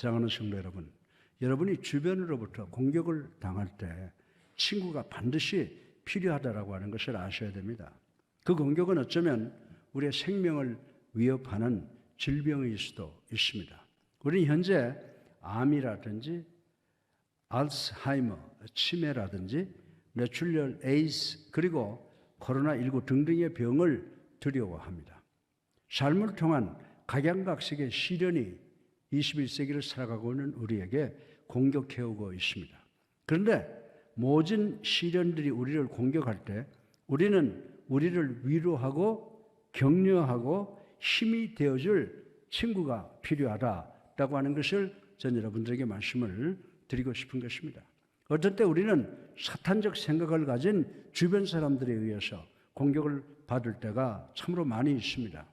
사랑하는 성도 여러분, 여러분이 주변으로부터 공격을 당할 때 친구가 반드시 필요하다라고 하는 것을 아셔야 됩니다. 그 공격은 어쩌면 우리의 생명을 위협하는 질병일 수도 있습니다. 우리는 현재 암이라든지 알츠하이머, 치매라든지 뇌출혈, 에이즈, 그리고 코로나19 등등의 병을 두려워합니다. 삶을 통한 각양각색의 시련이 21세기를 살아가고 있는 우리에게 공격해오고 있습니다. 그런데 모진 시련들이 우리를 공격할 때 우리는 우리를 위로하고 격려하고 힘이 되어줄 친구가 필요하다라고 하는 것을 전 여러분들에게 말씀을 드리고 싶은 것입니다. 어떨 때 우리는 사탄적 생각을 가진 주변 사람들에 의해서 공격을 받을 때가 참으로 많이 있습니다.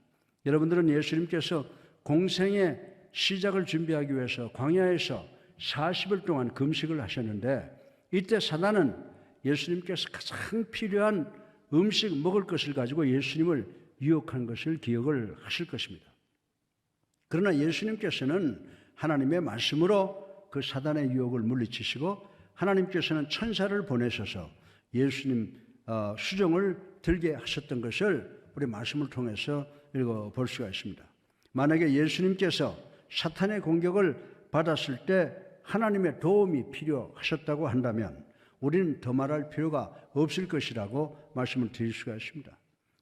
여러분들은 예수님께서 공생의 시작을 준비하기 위해서 광야에서 40일 동안 금식을 하셨는데 이때 사단은 예수님께서 가장 필요한 음식 먹을 것을 가지고 예수님을 유혹한 것을 기억을 하실 것입니다. 그러나 예수님께서는 하나님의 말씀으로 그 사단의 유혹을 물리치시고 하나님께서는 천사를 보내셔서 예수님 수종을 들게 하셨던 것을 우리 말씀을 통해서 읽어볼 수가 있습니다. 만약에 예수님께서 사탄의 공격을 받았을 때 하나님의 도움이 필요하셨다고 한다면 우리는 더 말할 필요가 없을 것이라고 말씀을 드릴 수가 있습니다.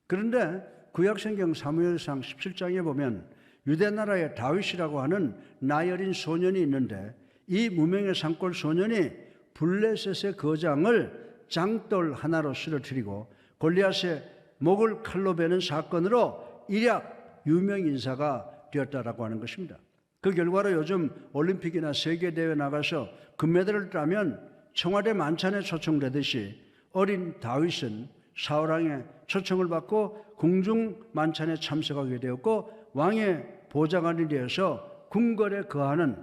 그런데 구약성경 사무엘상 17장에 보면 유대나라의 다윗이라고 하는 나이 어린 소년이 있는데 이 무명의 산골 소년이 블레셋의 거장을 장돌 하나로 쓰러뜨리고 골리앗의 목을 칼로 베는 사건으로 일약 유명 인사가 되었다라고 하는 것입니다. 그 결과로 요즘 올림픽이나 세계대회 나가서 금메달을 따면 청와대 만찬에 초청되듯이 어린 다윗은 사울왕의 초청을 받고 궁중 만찬에 참석하게 되었고 왕의 보좌관이 되어서 궁궐에 거하는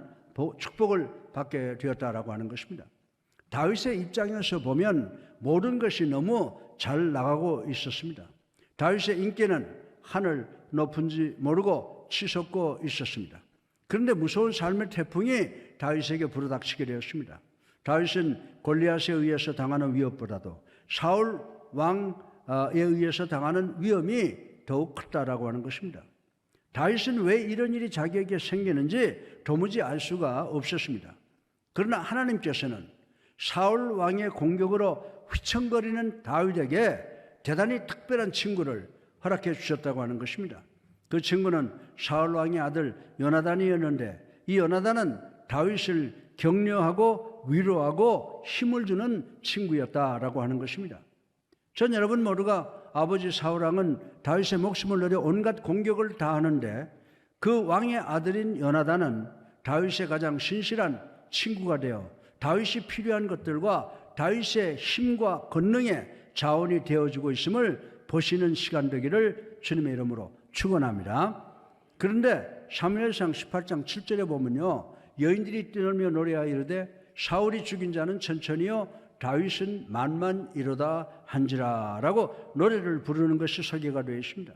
축복을 받게 되었다라고 하는 것입니다. 다윗의 입장에서 보면 모든 것이 너무 잘 나가고 있었습니다. 다윗의 인기는 하늘 높은지 모르고 치솟고 있었습니다. 그런데 무서운 삶의 태풍이 다윗에게 불어닥치게 되었습니다. 다윗은 골리앗에 의해서 당하는 위협보다도 사울 왕에 의해서 당하는 위험이 더욱 컸다라고 하는 것입니다. 다윗은 왜 이런 일이 자기에게 생기는지 도무지 알 수가 없었습니다. 그러나 하나님께서는 사울 왕의 공격으로 휘청거리는 다윗에게 대단히 특별한 친구를 허락해 주셨다고 하는 것입니다. 그 친구는 사울 왕의 아들 요나단이었는데 이 요나단은 다윗을 격려하고 위로하고 힘을 주는 친구였다라고 하는 것입니다. 전 여러분 모두가 아버지 사울 왕은 다윗의 목숨을 노려 온갖 공격을 다 하는데 그 왕의 아들인 요나단은 다윗의 가장 신실한 친구가 되어 다윗이 필요한 것들과 다윗의 힘과 권능의 자원이 되어주고 있음을 보시는 시간 되기를 주님의 이름으로 축원합니다. 그런데 사무엘상 18장 7절에 보면요, 여인들이 뛰놀며 노래하여 이르되 사울이 죽인 자는 천천히요 다윗은 만만이로다 한지라 라고 노래를 부르는 것이 설계가 되어 있습니다.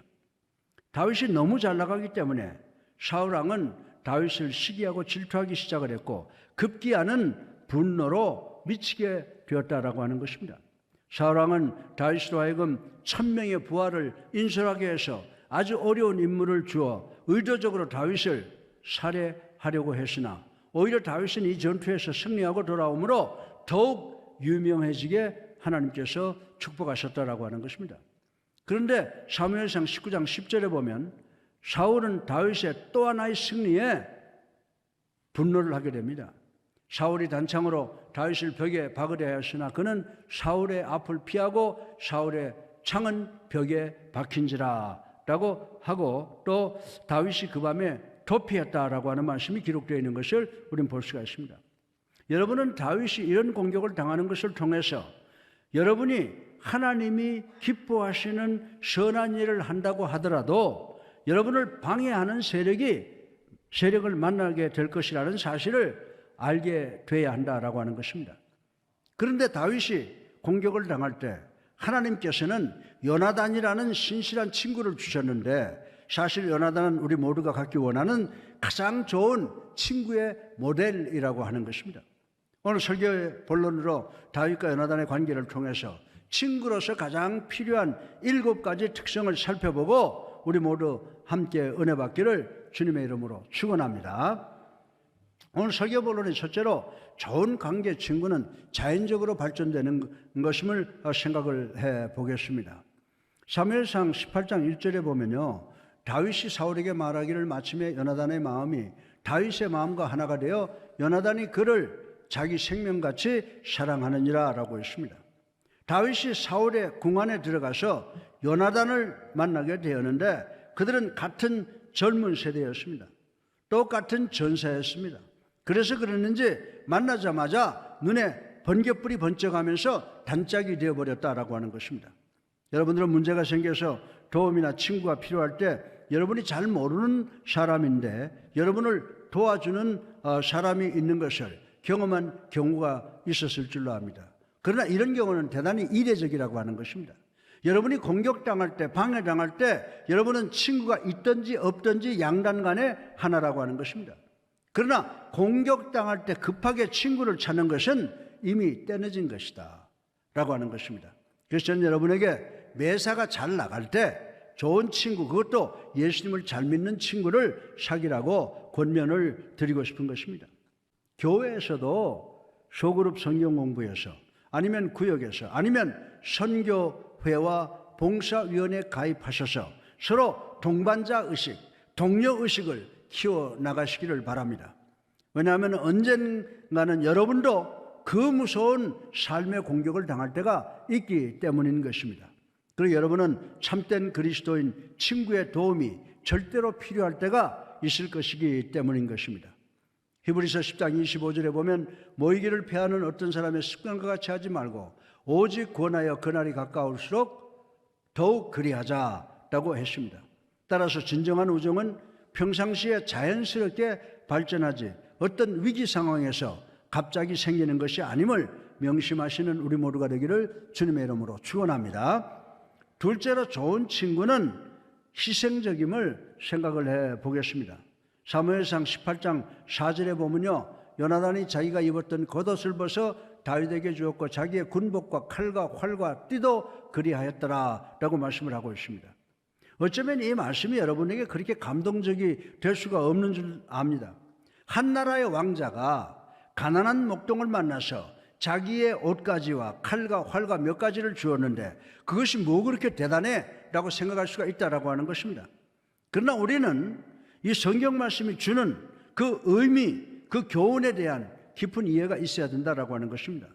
다윗이 너무 잘 나가기 때문에 사울 왕은 다윗을 시기하고 질투하기 시작을 했고 급기야는 분노로 미치게 되었다라고 하는 것입니다. 사울 왕은 다윗으로 하여금 1000명의 부하를 인솔하게 해서 아주 어려운 임무를 주어 의도적으로 다윗을 살해하려고 했으나 오히려 다윗은 이 전투에서 승리하고 돌아오므로 더욱 유명해지게 하나님께서 축복하셨다라고 하는 것입니다. 그런데 사무엘상 19장 10절에 보면 사울은 다윗의 또 하나의 승리에 분노를 하게 됩니다. 사울이 단창으로 다윗을 벽에 박으려 하였으나 그는 사울의 앞을 피하고 사울의 창은 벽에 박힌지라 라고 하고 또 다윗이 그 밤에 도피했다라고 하는 말씀이 기록되어 있는 것을 우리는 볼 수가 있습니다. 여러분은 다윗이 이런 공격을 당하는 것을 통해서 여러분이 하나님이 기뻐하시는 선한 일을 한다고 하더라도 여러분을 방해하는 세력을 만나게 될 것이라는 사실을 알게 돼야 한다라고 하는 것입니다. 그런데 다윗이 공격을 당할 때 하나님께서는 요나단이라는 신실한 친구를 주셨는데 사실 요나단은 우리 모두가 갖기 원하는 가장 좋은 친구의 모델이라고 하는 것입니다. 오늘 설교의 본론으로 다윗과 요나단의 관계를 통해서 친구로서 가장 필요한 7가지 특성을 살펴보고 우리 모두 함께 은혜 받기를 주님의 이름으로 축원합니다. 오늘 설교 본론의 첫째로 좋은 관계 친구는 자연적으로 발전되는 것임을 생각을 해 보겠습니다. 사무엘상 18장 1절에 보면요, 다윗이 사울에게 말하기를 마침에 요나단의 마음이 다윗의 마음과 하나가 되어 요나단이 그를 자기 생명같이 사랑하느니라 라고 했습니다. 다윗이 사울의 궁 안에 들어가서 요나단을 만나게 되었는데 그들은 같은 젊은 세대였습니다. 똑같은 전사였습니다. 그래서 그랬는지 만나자마자 눈에 번개불이 번쩍하면서 단짝이 되어버렸다라고 하는 것입니다. 여러분들은 문제가 생겨서 도움이나 친구가 필요할 때 여러분이 잘 모르는 사람인데 여러분을 도와주는 사람이 있는 것을 경험한 경우가 있었을 줄로 압니다. 그러나 이런 경우는 대단히 이례적이라고 하는 것입니다. 여러분이 공격당할 때, 방해당할 때 여러분은 친구가 있든지 없든지 양단 간에 하나라고 하는 것입니다. 그러나 공격당할 때 급하게 친구를 찾는 것은 이미 떼어진 것이다 라고 하는 것입니다. 그래서 저는 여러분에게 매사가 잘 나갈 때 좋은 친구, 그것도 예수님을 잘 믿는 친구를 사귀라고 권면을 드리고 싶은 것입니다. 교회에서도 소그룹 성경 공부에서 아니면 구역에서 아니면 선교회와 봉사위원회에 가입하셔서 서로 동반자 의식, 동료 의식을 키워나가시기를 바랍니다. 왜냐하면 언젠가는 여러분도 그 무서운 삶의 공격을 당할 때가 있기 때문인 것입니다. 그리고 여러분은 참된 그리스도인 친구의 도움이 절대로 필요할 때가 있을 것이기 때문인 것입니다. 히브리서 10장 25절에 보면 모이기를 패하는 어떤 사람의 습관과 같이 하지 말고 오직 권하여 그날이 가까울수록 더욱 그리하자라고 했습니다. 따라서 진정한 우정은 평상시에 자연스럽게 발전하지 어떤 위기 상황에서 갑자기 생기는 것이 아님을 명심하시는 우리 모두가 되기를 주님의 이름으로 축원합니다. 둘째로 좋은 친구는 희생적임을 생각을 해 보겠습니다. 사무엘상 18장 4절에 보면요, 요나단이 자기가 입었던 겉옷을 벗어 다윗에게 주었고 자기의 군복과 칼과 활과 띠도 그리하였더라 라고 말씀을 하고 있습니다. 어쩌면 이 말씀이 여러분에게 그렇게 감동적이 될 수가 없는 줄 압니다. 한 나라의 왕자가 가난한 목동을 만나서 자기의 옷가지와 칼과 활과 몇 가지를 주었는데 그것이 뭐 그렇게 대단해? 라고 생각할 수가 있다라고 하는 것입니다. 그러나 우리는 이 성경 말씀이 주는 그 의미, 그 교훈에 대한 깊은 이해가 있어야 된다라고 하는 것입니다.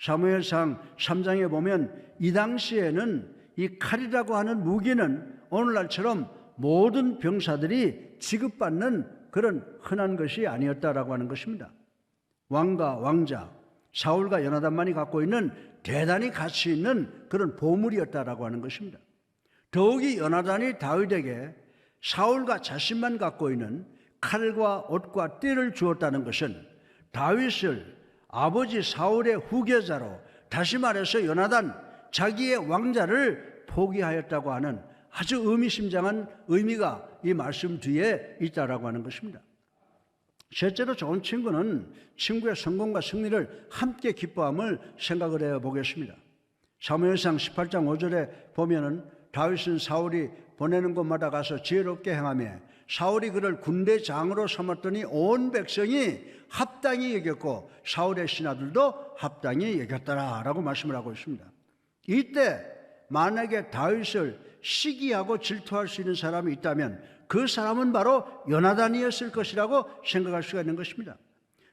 사무엘상 3장에 보면 이 당시에는 이 칼이라고 하는 무기는 오늘날처럼 모든 병사들이 지급받는 그런 흔한 것이 아니었다라고 하는 것입니다. 왕과 왕자, 사울과 요나단만이 갖고 있는 대단히 가치 있는 그런 보물이었다라고 하는 것입니다. 더욱이 요나단이 다윗에게 사울과 자신만 갖고 있는 칼과 옷과 띠를 주었다는 것은 다윗을 아버지 사울의 후계자로, 다시 말해서 요나단 자기의 왕자를 포기하였다고 하는 아주 의미심장한 의미가 이 말씀 뒤에 있다라고 하는 것입니다. 셋째로 좋은 친구는 친구의 성공과 승리를 함께 기뻐함을 생각을 해 보겠습니다. 사무엘상 18장 5절에 보면은 다윗은 사울이 보내는 곳마다 가서 지혜롭게 행하며 사울이 그를 군대장으로 삼았더니 온 백성이 합당히 여겼고 사울의 신하들도 합당히 여겼더라 라고 말씀을 하고 있습니다. 이때 만약에 다윗을 시기하고 질투할 수 있는 사람이 있다면 그 사람은 바로 요나단이었을 것이라고 생각할 수가 있는 것입니다.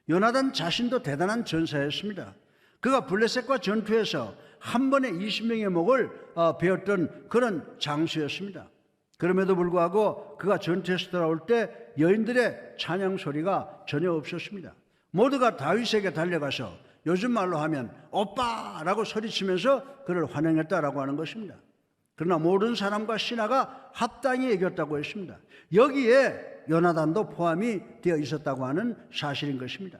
요나단 자신도 대단한 전사였습니다. 그가 블레셋과 전투에서 한 번에 20명의 목을 베었던 그런 장수였습니다. 그럼에도 불구하고 그가 전투에서 돌아올 때 여인들의 찬양 소리가 전혀 없었습니다. 모두가 다윗에게 달려가서 요즘 말로 하면 오빠라고 소리치면서 그를 환영했다라고 하는 것입니다. 그러나 모든 사람과 신하가 합당히 여겼다고 했습니다. 여기에 요나단도 포함이 되어 있었다고 하는 사실인 것입니다.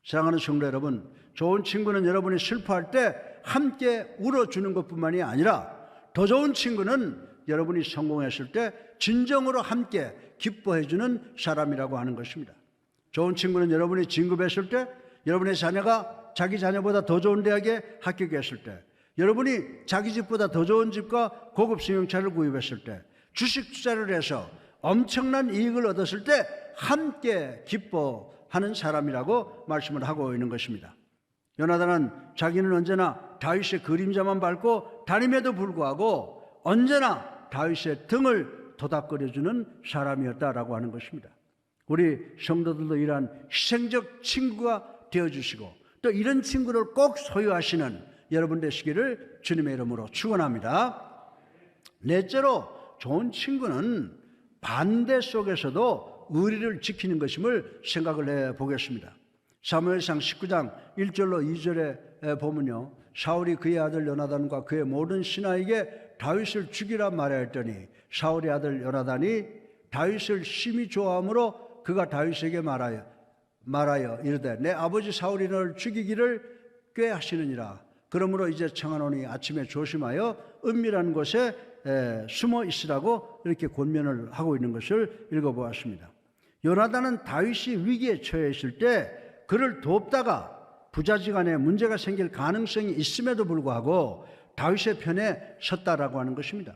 사랑하는 성도 여러분, 좋은 친구는 여러분이 슬퍼할 때 함께 울어주는 것뿐만이 아니라 더 좋은 친구는 여러분이 성공했을 때 진정으로 함께 기뻐해 주는 사람이라고 하는 것입니다. 좋은 친구는 여러분이 진급했을 때, 여러분의 자녀가 자기 자녀보다 더 좋은 대학에 합격했을 때, 여러분이 자기 집보다 더 좋은 집과 고급 승용차를 구입했을 때, 주식 투자를 해서 엄청난 이익을 얻었을 때 함께 기뻐하는 사람이라고 말씀을 하고 있는 것입니다. 요나단은 자기는 언제나 다윗의 그림자만 밟고 다님에도 불구하고 언제나 다윗의 등을 도닥거려주는 사람이었다라고 하는 것입니다. 우리 성도들도 이러한 희생적 친구가 되어주시고 또 이런 친구를 꼭 소유하시는 여러분 되시기를 주님의 이름으로 축원합니다. 넷째로 좋은 친구는 반대 속에서도 의리를 지키는 것임을 생각을 해보겠습니다. 사무엘상 19장 1절로 2절에 보면요, 사울이 그의 아들 요나단과 그의 모든 신하에게 다윗을 죽이라 말하였더니 사울의 아들 요나단이 다윗을 심히 좋아하므로 그가 다윗에게 말하여 이르되 내 아버지 사울이 너를 죽이기를 꾀하시느니라. 그러므로 이제 청하노니 아침에 조심하여 은밀한 곳에 숨어 있으라고 이렇게 권면을 하고 있는 것을 읽어보았습니다. 요나단은 다윗이 위기에 처해 있을 때 그를 돕다가 부자지간에 문제가 생길 가능성이 있음에도 불구하고 다윗의 편에 섰다라고 하는 것입니다.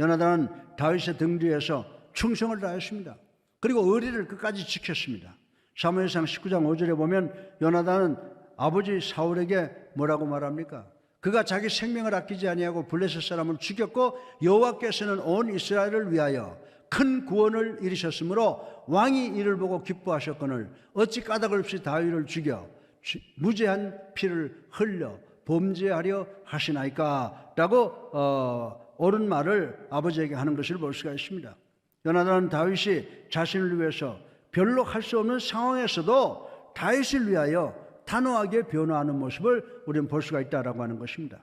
요나단은 다윗의 등 뒤에서 충성을 다했습니다. 그리고 의리를 끝까지 지켰습니다. 사무엘상 19장 5절에 보면 요나단은 아버지 사울에게 뭐라고 말합니까? 그가 자기 생명을 아끼지 아니하고 블레셋 사람을 죽였고 여호와께서는 온 이스라엘을 위하여 큰 구원을 이루셨으므로 왕이 이를 보고 기뻐하셨거늘 어찌 까닭 없이 다윗을 죽여 무죄한 피를 흘려 범죄하려 하시나이까? 라고 옳은 말을 아버지에게 하는 것을 볼 수가 있습니다. 요나단은 다윗이 자신을 위해서 별로 할 수 없는 상황에서도 다윗을 위하여 단호하게 변화하는 모습을 우리는 볼 수가 있다라고 하는 것입니다.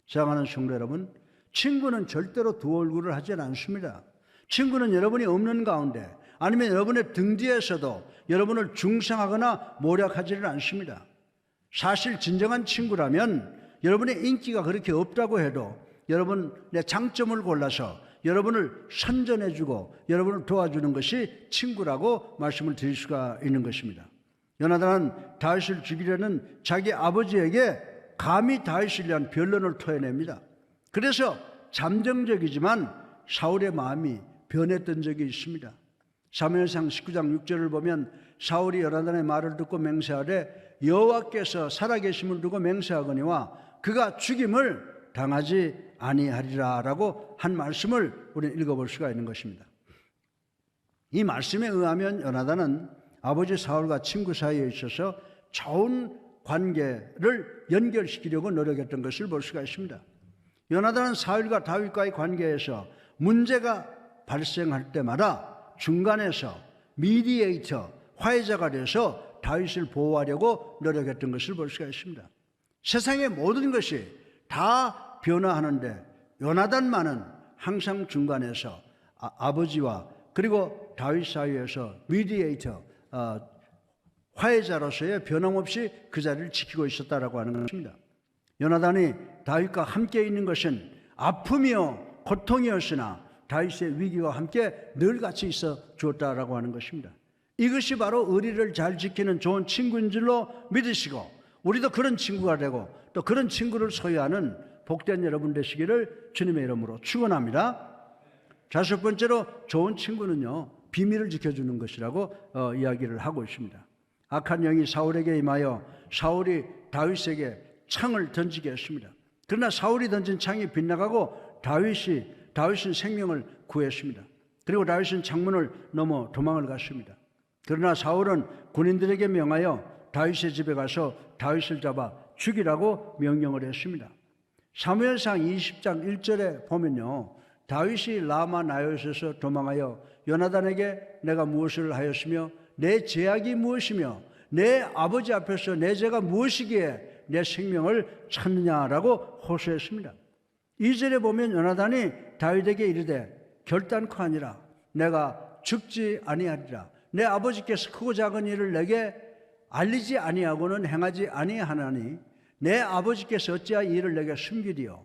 사랑하는 성도 여러분, 친구는 절대로 두 얼굴을 하지 않습니다. 친구는 여러분이 없는 가운데 아니면 여러분의 등 뒤에서도 여러분을 중상하거나 모략하지는 않습니다. 사실 진정한 친구라면 여러분의 인기가 그렇게 없다고 해도 여러분의 장점을 골라서 여러분을 선전해주고 여러분을 도와주는 것이 친구라고 말씀을 드릴 수가 있는 것입니다. 요나단은 다윗을 죽이려는 자기 아버지에게 감히 다윗을 위한 변론을 토해냅니다. 그래서 잠정적이지만 사울의 마음이 변했던 적이 있습니다. 사무엘상 19장 6절을 보면 사울이 요나단의 말을 듣고 맹세하되 여호와께서 살아계심을 두고 맹세하거니와 그가 죽임을 당하지 아니하리라 라고 한 말씀을 우리는 읽어볼 수가 있는 것입니다. 이 말씀에 의하면 요나단은 아버지 사울과 친구 사이에 있어서 좋은 관계를 연결시키려고 노력했던 것을 볼 수가 있습니다. 요나단은 사울과 다윗과의 관계에서 문제가 발생할 때마다 중간에서 미디에이터, 화해자가 돼서 다윗을 보호하려고 노력했던 것을 볼 수가 있습니다. 세상의 모든 것이 다 변화하는데 요나단만은 항상 중간에서 아버지와 그리고 다윗 사이에서 미디에이터, 화해자로서의 변함없이 그 자리를 지키고 있었다라고 하는 것입니다. 요나단이 다윗과 함께 있는 것은 아픔이요 고통이었으나 다윗의 위기와 함께 늘 같이 있어 주었다라고 하는 것입니다. 이것이 바로 의리를 잘 지키는 좋은 친구인 줄로 믿으시고 우리도 그런 친구가 되고 또 그런 친구를 소유하는 복된 여러분 되시기를 주님의 이름으로 축원합니다. 다섯 번째로 좋은 친구는요 비밀을 지켜주는 것이라고 이야기를 하고 있습니다. 악한 영이 사울에게 임하여 사울이 다윗에게 창을 던지게 했습니다. 그러나 사울이 던진 창이 빗나가고 다윗은 생명을 구했습니다. 그리고 다윗은 창문을 넘어 도망을 갔습니다. 그러나 사울은 군인들에게 명하여 다윗의 집에 가서 다윗을 잡아 죽이라고 명령을 했습니다. 사무엘상 20장 1절에 보면요 다윗이 라마 나요스에서 도망하여 요나단에게 내가 무엇을 하였으며 내 죄악이 무엇이며 내 아버지 앞에서 내 죄가 무엇이기에 내 생명을 찾느냐라고 호소했습니다. 2절에 보면 요나단이 다윗에게 이르되 결단코 아니라 내가 죽지 아니하리라. 내 아버지께서 크고 작은 일을 내게 알리지 아니하고는 행하지 아니하나니 내 아버지께서 어찌하여 이 일을 내게 숨기리요.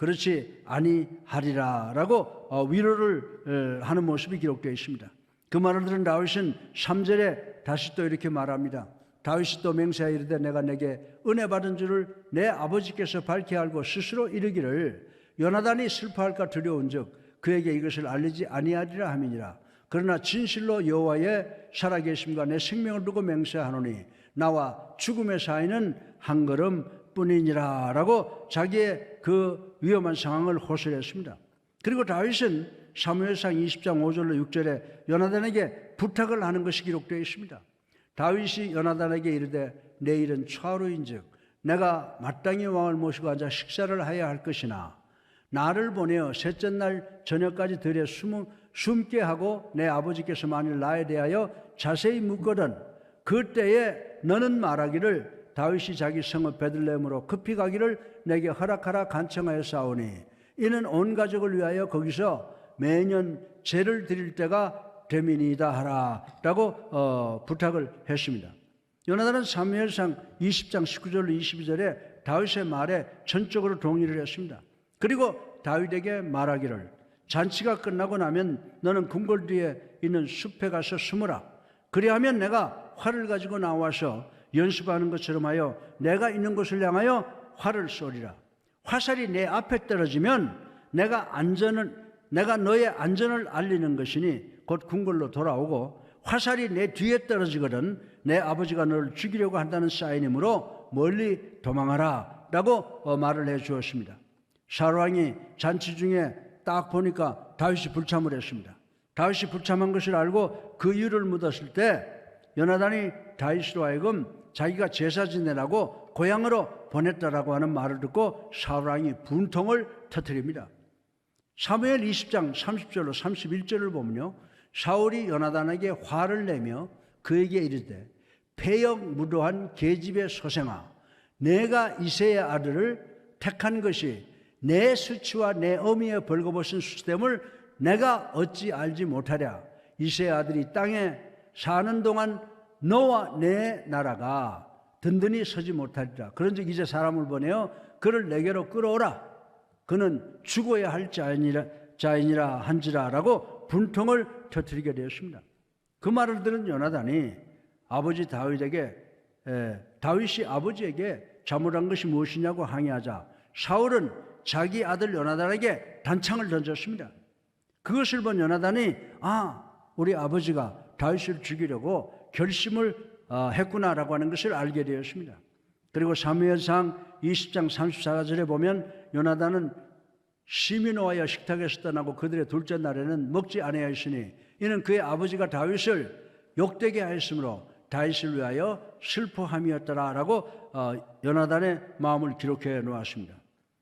그렇지 아니하리라라고 위로를 하는 모습이 기록되어 있습니다. 그 말을 들은 다윗은 3절에 다시 또 이렇게 말합니다. 다윗이 또 맹세하여 이르되 내가 내게 은혜 받은 줄을 내 아버지께서 밝히 알고 스스로 이르기를 요나단이 슬퍼할까 두려운즉 그에게 이것을 알리지 아니하리라 함이니라. 그러나 진실로 여호와의 살아계심과 내 생명을 두고 맹세하노니 나와 죽음의 사이는 한 걸음 뿐이니라 라고 자기의 그 위험한 상황을 호소했습니다. 그리고 다윗은 사무엘상 20장 5절로 6절에 요나단에게 부탁을 하는 것이 기록되어 있습니다. 다윗이 요나단에게 이르되 내일은 초하루인즉 내가 마땅히 왕을 모시고 앉아 식사를 하여야 할 것이나 나를 보내어 셋째 날 저녁까지 들에 숨게 하고 내 아버지께서 만일 나에 대하여 자세히 묻거든 그때에 너는 말하기를 다윗이 자기 성읍 베들레헴으로 급히 가기를 내게 허락하라 간청하여 싸우니 이는 온 가족을 위하여 거기서 매년 제를 드릴 때가 됨이니이다 하라 라고 부탁을 했습니다. 요나단은 사무엘상 20장 19절로 22절에 다윗의 말에 전적으로 동의를 했습니다. 그리고 다윗에게 말하기를 잔치가 끝나고 나면 너는 궁궐 뒤에 있는 숲에 가서 숨으라. 그리하면 내가 활을 가지고 나와서 연습하는 것처럼 하여 내가 있는 곳을 향하여 활을 쏘리라. 화살이 내 앞에 떨어지면 내가 너의 안전을 알리는 것이니 곧 궁궐로 돌아오고 화살이 내 뒤에 떨어지거든 내 아버지가 너를 죽이려고 한다는 사인이므로 멀리 도망하라 라고 말을 해 주었습니다. 사울왕이 잔치 중에 딱 보니까 다윗이 불참을 했습니다. 다윗이 불참한 것을 알고 그 이유를 묻었을 때 요나단이 다윗으로 하여금 자기가 제사 지내라고 고향으로 보냈다라고 하는 말을 듣고 사울왕이 분통을 터뜨립니다. 사무엘 20장 30절로 31절을 보면요, 사울이 요나단에게 화를 내며 그에게 이르되 패역 무도한 계집의 소생아 내가 이새의 아들을 택한 것이 내 수치와 내 어미의 벌거벗은 수치됨을 내가 어찌 알지 못하랴. 이새의 아들이 땅에 사는 동안 너와 내 나라가 든든히 서지 못하리라. 그런즉 이제 사람을 보내어 그를 내게로 끌어오라. 그는 죽어야 할 자이니라 한지라라고 분통을 터뜨리게 되었습니다. 그 말을 들은 요나단이 아버지 다윗이 아버지에게 잘못한 것이 무엇이냐고 항의하자 사울은 자기 아들 요나단에게 단창을 던졌습니다. 그것을 본 요나단이 우리 아버지가 다윗을 죽이려고 결심을 했구나라고 하는 것을 알게 되었습니다. 그리고 사무엘상 20장 34절에 보면 요나단은 심히 노하여 식탁에서 떠나고 그들의 둘째 날에는 먹지 아니하였으니 이는 그의 아버지가 다윗을 욕되게 하였으므로 다윗을 위하여 슬퍼함이었더라라고 요나단의 마음을 기록해 놓았습니다.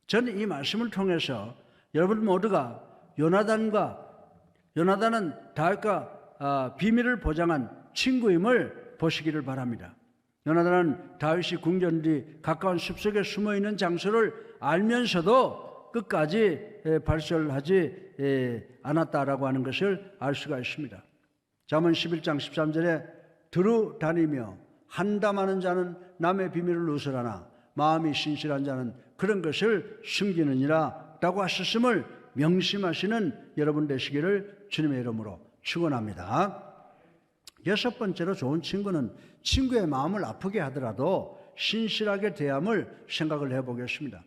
저는 이 말씀을 통해서 여러분 모두가 요나단은 다윗과 비밀을 보장한 친구임을 보시기를 바랍니다. 요나단은 다윗이 궁전 뒤 가까운 숲속에 숨어있는 장소를 알면서도 끝까지 발설하지 않았다라고 하는 것을 알 수가 있습니다. 잠언 11장 13절에 두루 다니며 한담하는 자는 남의 비밀을 누설하나 마음이 신실한 자는 그런 것을 숨기느니라 라고 하셨음을 명심하시는 여러분 되시기를 주님의 이름으로 축원합니다. 여섯 번째로 좋은 친구는 친구의 마음을 아프게 하더라도 신실하게 대함을 생각을 해보겠습니다.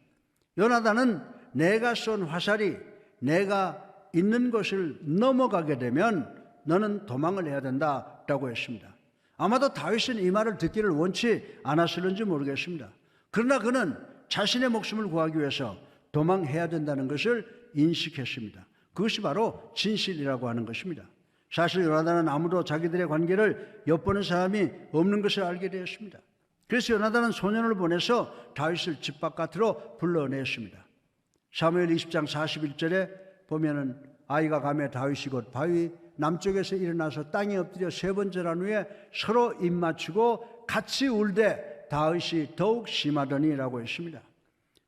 요나단은 내가 쏜 화살이 내가 있는 곳을 넘어가게 되면 너는 도망을 해야 된다라고 했습니다. 아마도 다윗은 이 말을 듣기를 원치 않았을는지 모르겠습니다. 그러나 그는 자신의 목숨을 구하기 위해서 도망해야 된다는 것을 인식했습니다. 그것이 바로 진실이라고 하는 것입니다. 사실 요나단은 아무도 자기들의 관계를 엿보는 사람이 없는 것을 알게 되었습니다. 그래서 요나단은 소년을 보내서 다윗을 집 바깥으로 불러냈습니다. 사무엘 20장 41절에 보면은 아이가 가매 다윗이 곧 바위 남쪽에서 일어나서 땅에 엎드려 세 번 절한 후에 서로 입 맞추고 같이 울되 다윗이 더욱 심하더니라고 했습니다.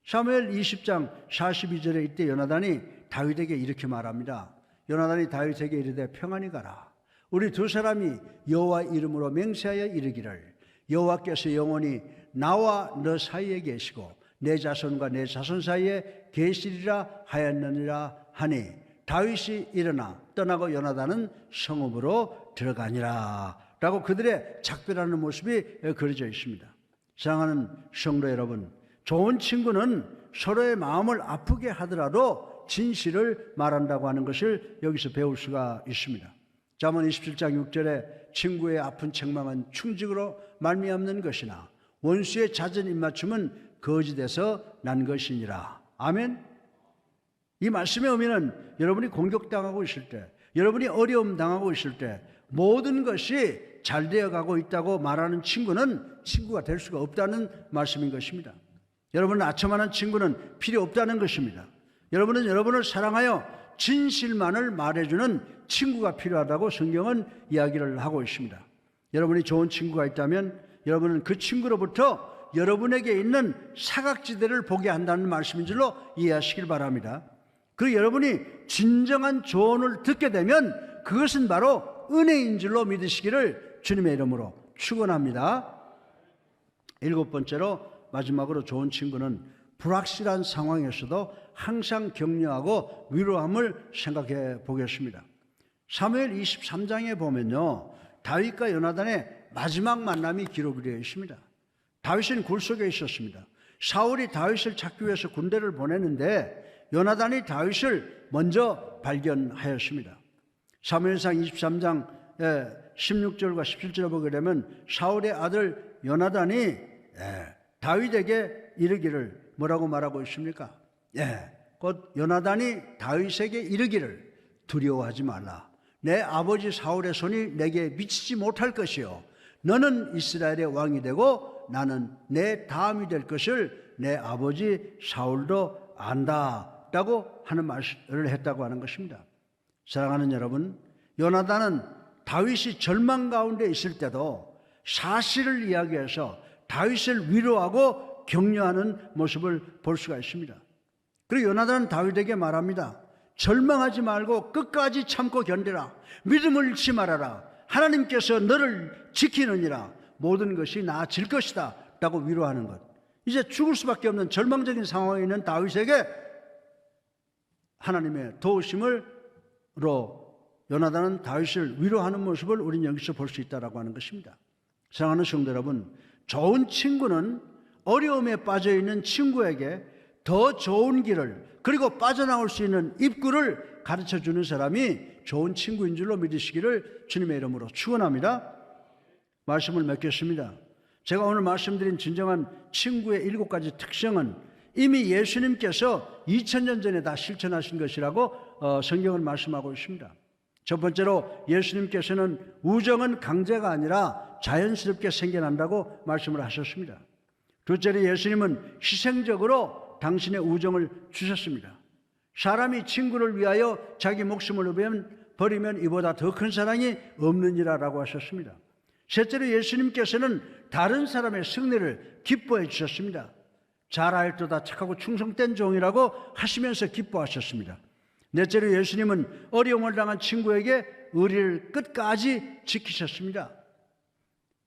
사무엘 20장 42절에 이때 요나단이 다윗에게 이렇게 말합니다. 요나단이 다윗에게 이르되 평안히 가라. 우리 두 사람이 여호와 이름으로 맹세하여 이르기를 여호와께서 영원히 나와 너 사이에 계시고 내 자손과 내 자손 사이에 계시리라 하였느니라 하니 다윗이 일어나 떠나고 요나단은 성읍으로 들어가니라 라고 그들의 작별하는 모습이 그려져 있습니다. 사랑하는 성도 여러분, 좋은 친구는 서로의 마음을 아프게 하더라도 진실을 말한다고 하는 것을 여기서 배울 수가 있습니다. 잠언 27장 6절에 친구의 아픈 책망은 충직으로 말미암는 것이나 원수의 잦은 입맞춤은 거짓에서 난 것이니라. 아멘. 이 말씀의 의미는 여러분이 공격당하고 있을 때, 여러분이 어려움 당하고 있을 때 모든 것이 잘 되어가고 있다고 말하는 친구는 친구가 될 수가 없다는 말씀인 것입니다. 여러분 아첨하는 친구는 필요 없다는 것입니다. 여러분은 여러분을 사랑하여 진실만을 말해주는 친구가 필요하다고 성경은 이야기를 하고 있습니다. 여러분이 좋은 친구가 있다면 여러분은 그 친구로부터 여러분에게 있는 사각지대를 보게 한다는 말씀인 줄로 이해하시길 바랍니다. 그리고 여러분이 진정한 조언을 듣게 되면 그것은 바로 은혜인 줄로 믿으시기를 주님의 이름으로 축원합니다. 7번째로 마지막으로 좋은 친구는 불확실한 상황에서도 항상 격려하고 위로함을 생각해 보겠습니다. 사무엘 23장에 보면요, 다윗과 요나단의 마지막 만남이 기록되어 있습니다. 다윗은 굴 속에 있었습니다. 사울이 다윗을 찾기 위해서 군대를 보내는데 요나단이 다윗을 먼저 발견하였습니다. 사무엘상 23장 16절과 17절을 보게 되면 사울의 아들 요나단이 다윗에게 이르기를 뭐라고 말하고 있습니까? 곧 요나단이 다윗에게 이르기를 두려워하지 말라. 내 아버지 사울의 손이 내게 미치지 못할 것이요 너는 이스라엘의 왕이 되고 나는 내 다음이 될 것을 내 아버지 사울도 안다 라고 하는 말을 했다고 하는 것입니다. 사랑하는 여러분, 요나단은 다윗이 절망 가운데 있을 때도 사실을 이야기해서 다윗을 위로하고 격려하는 모습을 볼 수가 있습니다. 그리고 요나단은 다윗에게 말합니다. 절망하지 말고 끝까지 참고 견디라. 믿음을 잃지 말아라. 하나님께서 너를 지키느니라. 모든 것이 나아질 것이다 라고 위로하는 것. 이제 죽을 수밖에 없는 절망적인 상황에 있는 다윗에게 하나님의 도우심으로 요나단은 다윗을 위로하는 모습을 우리는 여기서 볼 수 있다고 하는 것입니다. 사랑하는 성도 여러분, 좋은 친구는 어려움에 빠져있는 친구에게 더 좋은 길을 그리고 빠져나올 수 있는 입구를 가르쳐주는 사람이 좋은 친구인 줄로 믿으시기를 주님의 이름으로 축원합니다. 말씀을 맺겠습니다. 제가 오늘 말씀드린 진정한 친구의 7가지 특성은 이미 예수님께서 2000년 전에 다 실천하신 것이라고 성경은 말씀하고 있습니다. 첫 번째로 예수님께서는 우정은 강제가 아니라 자연스럽게 생겨난다고 말씀을 하셨습니다. 둘째로 예수님은 희생적으로 당신의 우정을 주셨습니다. 사람이 친구를 위하여 자기 목숨을 버리면 이보다 더 큰 사랑이 없느니라라고 하셨습니다. 셋째로 예수님께서는 다른 사람의 승리를 기뻐해 주셨습니다. 잘하였도다 착하고 충성된 종이라고 하시면서 기뻐하셨습니다. 넷째로 예수님은 어려움을 당한 친구에게 의리를 끝까지 지키셨습니다.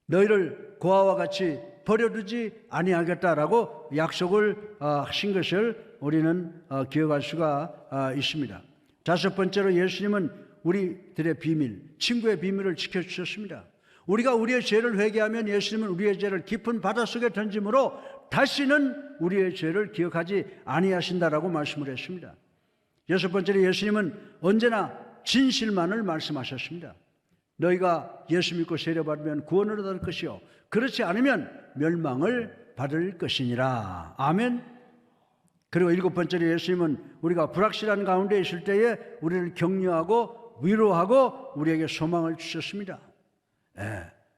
너희를 고아와 같이 버려두지 아니하겠다라고 약속을 하신 것을 우리는 기억할 수가 있습니다. 다섯 번째로 예수님은 우리들의 비밀, 친구의 비밀을 지켜주셨습니다. 우리가 우리의 죄를 회개하면 예수님은 우리의 죄를 깊은 바닷속에 던짐으로 다시는 우리의 죄를 기억하지 아니하신다라고 말씀을 했습니다. 여섯 번째로 예수님은 언제나 진실만을 말씀하셨습니다. 너희가 예수 믿고 세례받으면 구원을 얻을 것이요 그렇지 않으면 멸망을 받을 것이니라. 아멘. 그리고 일곱 번째로 예수님은 우리가 불확실한 가운데 있을 때에 우리를 격려하고 위로하고 우리에게 소망을 주셨습니다.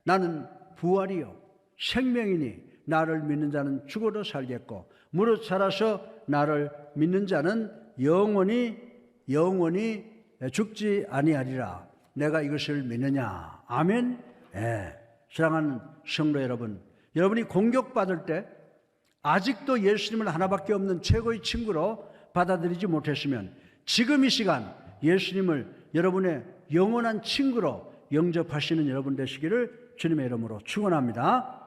나는 부활이요 생명이니 나를 믿는 자는 죽어도 살겠고 무릇 살아서 나를 믿는 자는 영원히 죽지 아니하리라. 내가 이것을 믿느냐. 아멘. 사랑하는 성도 여러분, 여러분이 공격받을 때 아직도 예수님을 하나밖에 없는 최고의 친구로 받아들이지 못했으면 지금 이 시간 예수님을 여러분의 영원한 친구로 영접하시는 여러분 되시기를 주님의 이름으로 축원합니다.